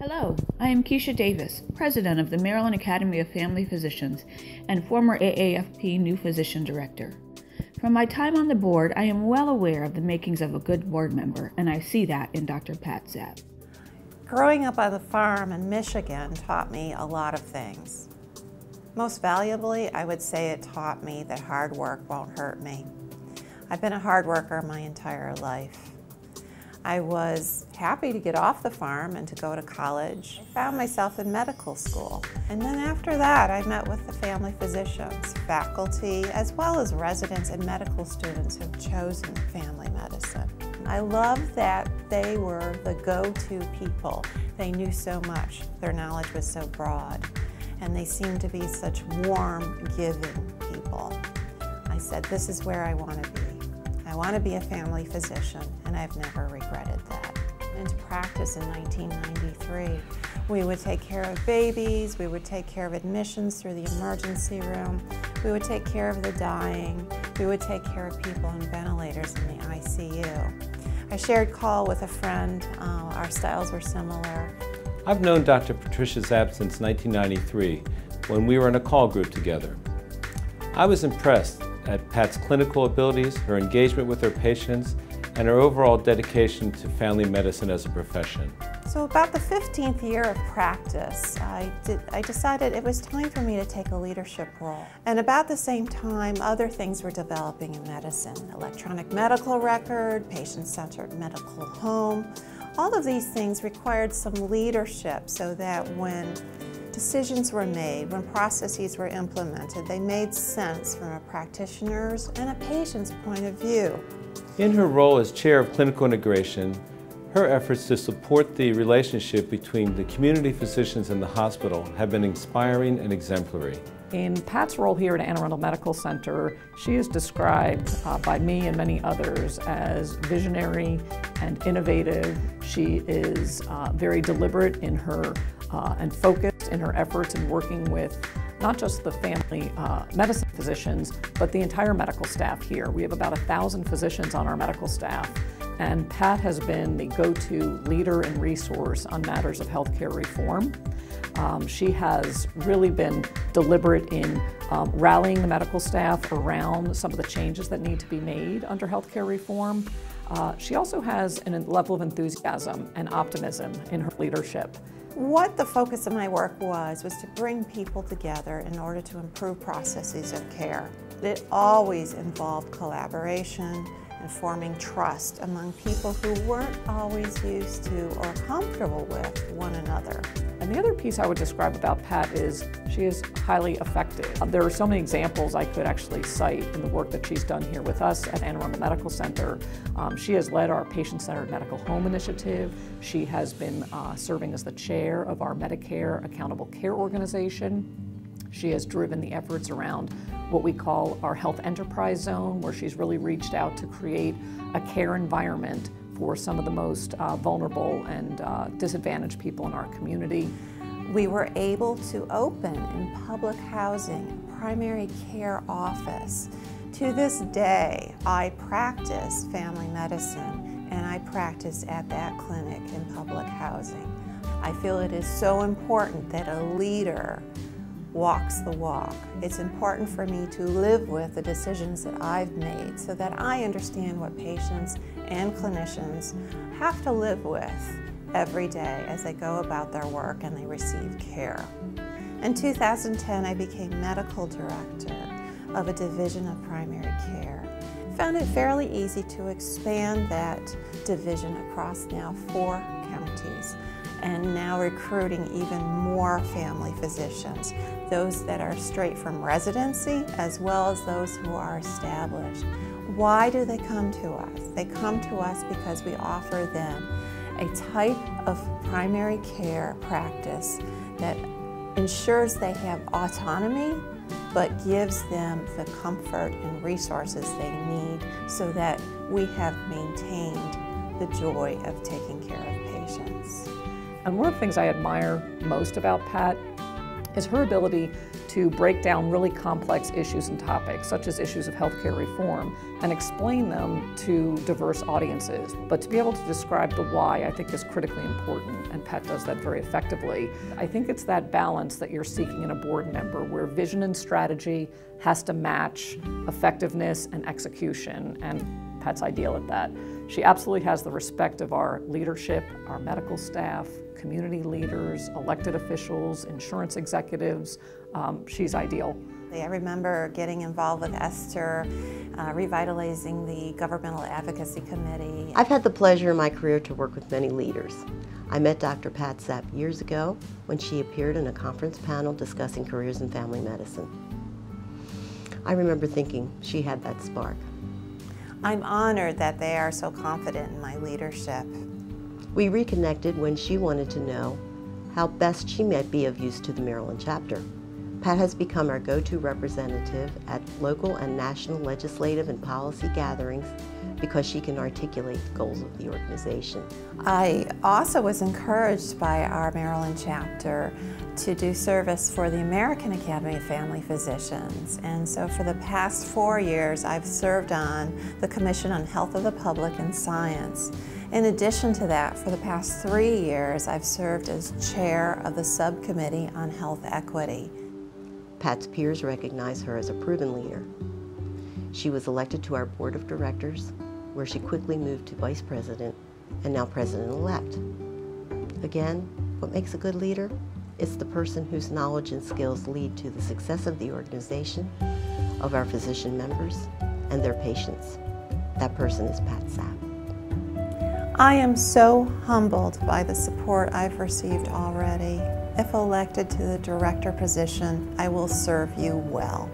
Hello, I am Keisha Davis, President of the Maryland Academy of Family Physicians and former AAFP New Physician Director. From my time on the board, I am well aware of the makings of a good board member, and I see that in Dr. Pat Czapp. Growing up on the farm in Michigan taught me a lot of things. Most valuably, I would say it taught me that hard work won't hurt me. I've been a hard worker my entire life. I was happy to get off the farm and to go to college. I found myself in medical school. And then after that, I met with the family physicians, faculty, as well as residents and medical students who've chosen family medicine. I love that they were the go-to people. They knew so much. Their knowledge was so broad. And they seemed to be such warm, giving people. I said, this is where I want to be. I want to be a family physician, and I've never regretted that. Into practice in 1993. We would take care of babies, we would take care of admissions through the emergency room, we would take care of the dying, we would take care of people on ventilators in the ICU. I shared call with a friend, our styles were similar. I've known Dr. Patricia Czapp since 1993 when we were in a call group together. I was impressed at Pat's clinical abilities, her engagement with her patients, and her overall dedication to family medicine as a profession. So about the 15th year of practice, I decided it was time for me to take a leadership role. And about the same time, other things were developing in medicine. Electronic medical record, patient-centered medical home. All of these things required some leadership so that when decisions were made, when processes were implemented, they made sense from a practitioner's and a patient's point of view. In her role as chair of clinical integration, her efforts to support the relationship between the community physicians and the hospital have been inspiring and exemplary. In Pat's role here at Anne Arundel Medical Center, she is described by me and many others as visionary and innovative. She is very deliberate in her and focused in her efforts in working with not just the family medicine physicians, but the entire medical staff here. We have about 1,000 physicians on our medical staff, and Pat has been the go-to leader and resource on matters of healthcare reform. She has really been deliberate in rallying the medical staff around some of the changes that need to be made under healthcare reform. She also has a level of enthusiasm and optimism in her leadership. What the focus of my work was to bring people together in order to improve processes of care. It always involved collaboration and forming trust among people who weren't always used to or comfortable with one another. And the other piece I would describe about Pat is she is highly effective. There are so many examples I could actually cite in the work that she's done here with us at Anne Arundel Medical Center. She has led our patient-centered medical home initiative. She has been serving as the chair of our Medicare Accountable Care Organization. She has driven the efforts around what we call our health enterprise zone, where she's really reached out to create a care environment for some of the most vulnerable and disadvantaged people in our community. We were able to open in public housing a primary care office. To this day, I practice family medicine, and I practice at that clinic in public housing. I feel it is so important that a leader walks the walk. It's important for me to live with the decisions that I've made so that I understand what patients and clinicians have to live with every day as they go about their work and they receive care. In 2010, I became medical director of a division of primary care. I found it fairly easy to expand that division across now 4 counties, and now recruiting even more family physicians, those that are straight from residency as well as those who are established. Why do they come to us? They come to us because we offer them a type of primary care practice that ensures they have autonomy but gives them the comfort and resources they need so that we have maintained the joy of taking care of patients. And one of the things I admire most about Pat is her ability to break down really complex issues and topics, such as issues of healthcare reform, and explain them to diverse audiences. But to be able to describe the why, I think, is critically important, and Pat does that very effectively. I think it's that balance that you're seeking in a board member, where vision and strategy has to match effectiveness and execution, and Pat's ideal at that. She absolutely has the respect of our leadership, our medical staff, community leaders, elected officials, insurance executives. She's ideal. I remember getting involved with Esther, revitalizing the Governmental Advocacy Committee. I've had the pleasure in my career to work with many leaders. I met Dr. Pat Czapp years ago when she appeared in a conference panel discussing careers in family medicine. I remember thinking she had that spark. I'm honored that they are so confident in my leadership. We reconnected when she wanted to know how best she might be of use to the Maryland chapter. Pat has become our go-to representative at local and national legislative and policy gatherings because she can articulate the goals of the organization. I also was encouraged by our Maryland chapter to do service for the American Academy of Family Physicians. And so for the past 4 years, I've served on the Commission on Health of the Public and Science. In addition to that, for the past 3 years, I've served as chair of the Subcommittee on Health Equity. Pat's peers recognize her as a proven leader. She was elected to our board of directors, where she quickly moved to vice president and now president-elect. Again, what makes a good leader? It's the person whose knowledge and skills lead to the success of the organization, of our physician members, and their patients. That person is Pat Czapp. I am so humbled by the support I've received already. If elected to the director position, I will serve you well.